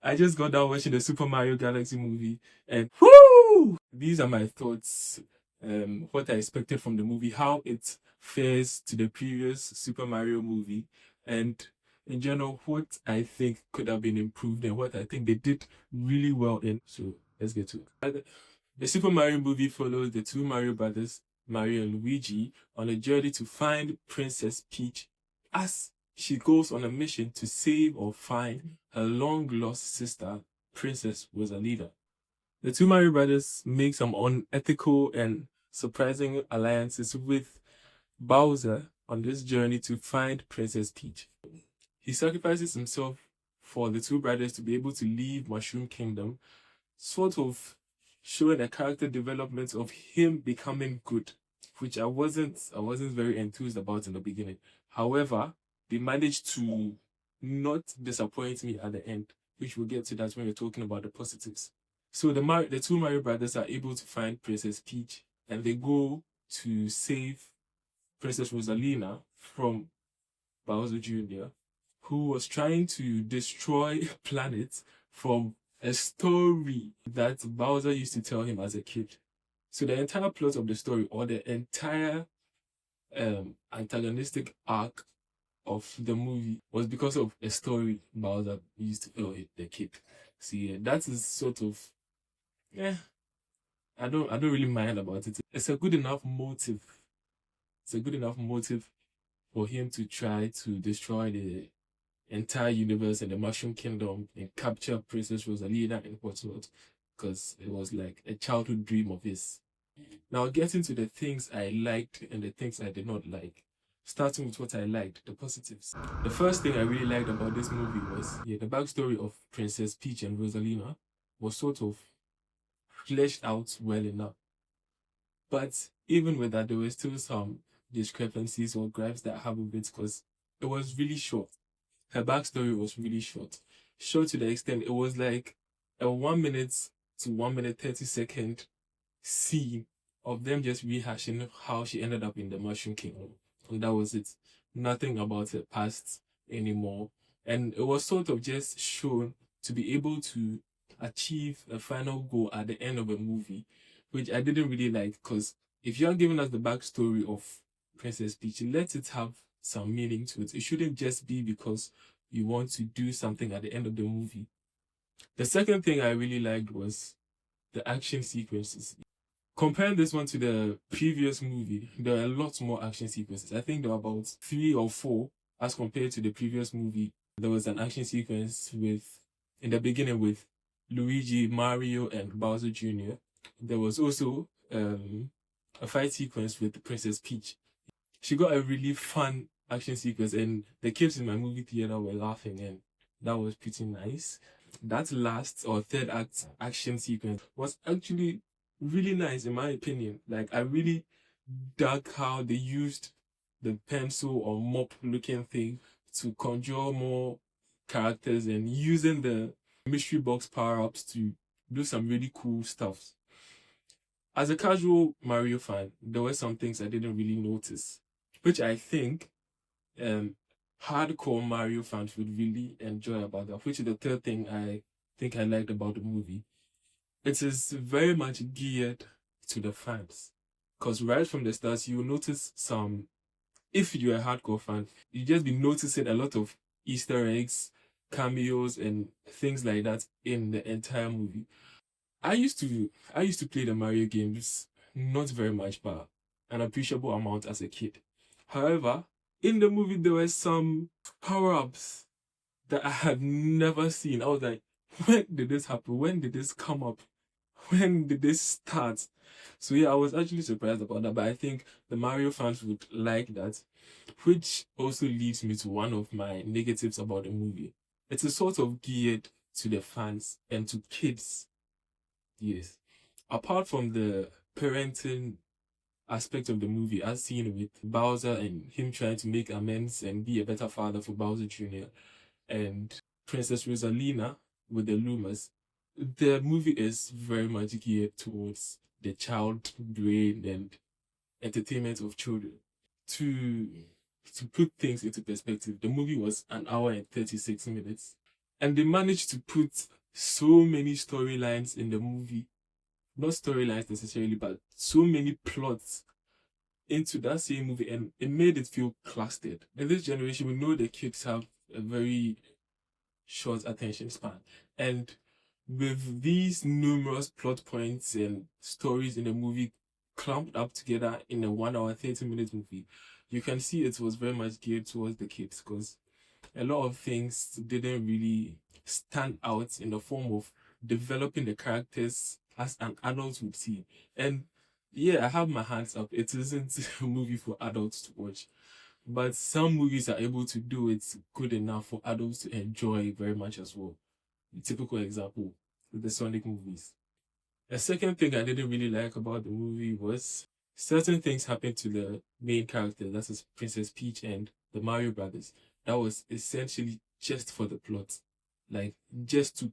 I just got done watching the Super Mario Galaxy movie, and whoo! These are my thoughts. What I expected from the movie, how it fares to the previous Super Mario movie, and in general, what I think could have been improved and what I think they did really well in. So let's get to it. The Super Mario movie follows the two Mario brothers, Mario and Luigi, on a journey to find Princess Peach as she goes on a mission to save or find her long-lost sister, Princess Rosalina. The two Mario brothers make some unethical and surprising alliances with Bowser on this journey to find Princess Peach. He sacrifices himself for the two brothers to be able to leave Mushroom Kingdom, sort of showing a character development of him becoming good, which I wasn't very enthused about in the beginning. However, they managed to not disappoint me at the end, which we'll get to that when we're talking about the positives. So the two Mario brothers are able to find Princess Peach, and they go to save Princess Rosalina from Bowser Jr., who was trying to destroy planets from a story that Bowser used to tell him as a kid. So the entire plot of the story, or the entire antagonistic arc of the movie, was because of a story Bowser used to tell the kid. See, that is sort of, I don't really mind about it. It's a good enough motive. It's a good enough motive for him to try to destroy the entire universe and the Mushroom Kingdom and capture Princess Rosalina and whatnot, because it was like a childhood dream of his. Now, getting to the things I liked and the things I did not like. Starting with what I liked, the positives. The first thing I really liked about this movie was the backstory of Princess Peach and Rosalina was sort of fleshed out well enough. But even with that, there were still some discrepancies or gripes that I have with it because it was really short. Her backstory was really short. Short to the extent it was like a 1 minute to 1 minute 30-second scene of them just rehashing how she ended up in the Mushroom Kingdom. And that was it. Nothing about her past anymore. And it was sort of just shown to be able to achieve a final goal at the end of a movie, which I didn't really like, because if you're giving us the backstory of Princess Peach, let it have some meaning to it. It shouldn't just be because you want to do something at the end of the movie. The second thing I really liked was the action sequences. Comparing this one to the previous movie, there are a lot more action sequences. I think there were about 3 or 4 as compared to the previous movie. There was an action sequence in the beginning with Luigi, Mario, and Bowser Jr. There was also a fight sequence with Princess Peach. She got a really fun action sequence, and the kids in my movie theater were laughing, and that was pretty nice. That last or third act action sequence was actually really nice in my opinion. Like, I really dug how they used the pencil or mop looking thing to conjure more characters and using the mystery box power-ups to do some really cool stuff. As a casual Mario fan, there were some things I didn't really notice, which I think hardcore Mario fans would really enjoy about that, which is the third thing I think I liked about the movie. It is very much geared to the fans, because right from the start, you will notice some, if you're a hardcore fan, you just be noticing a lot of Easter eggs, cameos, and things like that in the entire movie. I used to play the Mario games, not very much, but an appreciable amount as a kid. However, in the movie there were some power-ups that I had never seen. I was like, when did this happen? When did this come up? When did this start? So yeah, I was actually surprised about that, but I think the Mario fans would like that, which also leads me to one of my negatives about the movie. It's a sort of geared to the fans and to kids. Yes. Apart from the parenting aspect of the movie, as seen with Bowser and him trying to make amends and be a better father for Bowser Jr., and Princess Rosalina with the Lumas, the movie is very much geared towards the child brain and entertainment of children. To put things into perspective, the movie was 1 hour and 36 minutes. And they managed to put so many storylines in the movie. Not storylines necessarily, but so many plots into that same movie, and it made it feel clustered. In this generation, we know the kids have a very short attention span. And with these numerous plot points and stories in the movie clumped up together in a 1 hour, 30 minute movie, you can see it was very much geared towards the kids, because a lot of things didn't really stand out in the form of developing the characters as an adult would see. And yeah, I have my hands up. It isn't a movie for adults to watch. But some movies are able to do it good enough for adults to enjoy very much as well. A typical example, the Sonic movies. A second thing I didn't really like about the movie was certain things happened to the main character, that is Princess Peach and the Mario Brothers. That was essentially just for the plot. Like, just to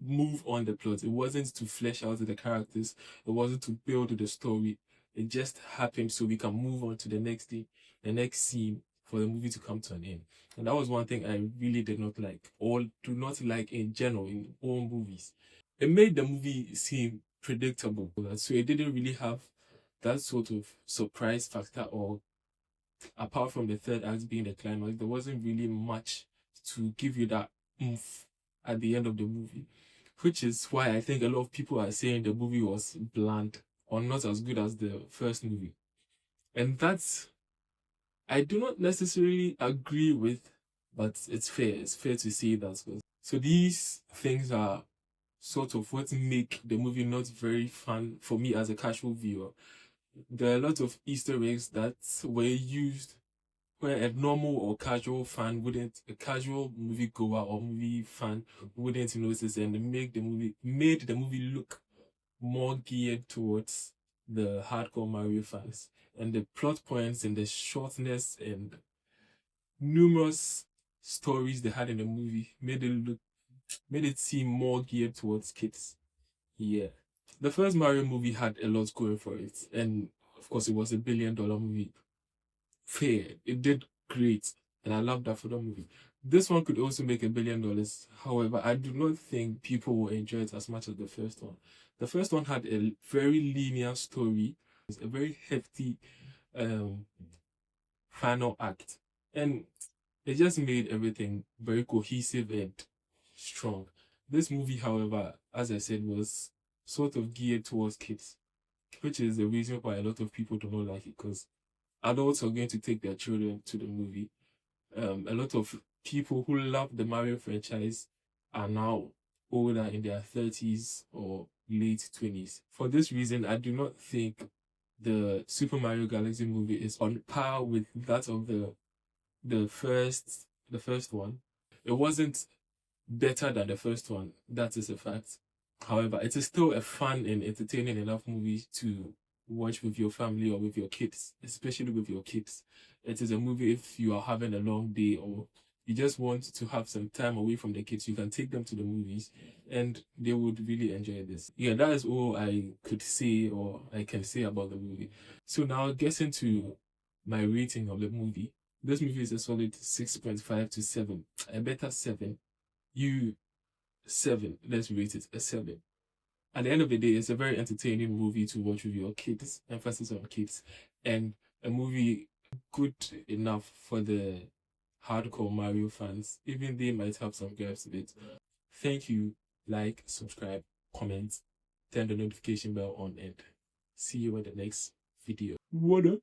move on the plot. It wasn't to flesh out the characters. It wasn't to build the story. It just happened so we can move on to the next thing, the next scene, for the movie to come to an end. And that was one thing I really did not like, or do not like in general in all movies. It made the movie seem predictable. So it didn't really have that sort of surprise factor, or apart from the third act being the climax, there wasn't really much to give you that oomph at the end of the movie. Which is why I think a lot of people are saying the movie was bland or not as good as the first movie. And that's, I do not necessarily agree with, but it's fair. It's fair to say that. So these things are sort of what make the movie not very fun for me as a casual viewer. There are a lot of Easter eggs that were used where a normal or casual fan wouldn't, a casual movie goer or movie fan wouldn't notice, and made the movie look more geared towards the hardcore Mario fans. And the plot points and the shortness and numerous stories they had in the movie made it seem more geared towards kids. Yeah. The first Mario movie had a lot going for it, and of course it was $1 billion movie. Fair. It did great, and I love that for the movie. This one could also make $1 billion. However, I do not think people will enjoy it as much as the first one. The first one had a very linear story, a very hefty final act, and it just made everything very cohesive and strong. This movie, however, as I said, was sort of geared towards kids, which is the reason why a lot of people do not like it, because adults are going to take their children to the movie. A lot of people who love the Mario franchise are now older, in their 30s or late 20s. For this reason, I do not think the Super Mario Galaxy movie is on par with that of the first one. It wasn't better than the first one. That is a fact. However, it is still a fun and entertaining enough movie to watch with your family or with your kids, especially with your kids. It is a movie if you are having a long day or you just want to have some time away from the kids, you can take them to the movies and they would really enjoy this. Yeah, that is all I could say or I can say about the movie. So now getting to my rating of the movie. This movie is a solid 6.5 to 7. A better 7. You 7. Let's rate it a 7. At the end of the day, it's a very entertaining movie to watch with your kids, emphasis on kids, and a movie good enough for the hardcore Mario fans. Even they might have some gaps with it. Thank you. Like, subscribe, comment, turn the notification bell on, and see you in the next video. What up?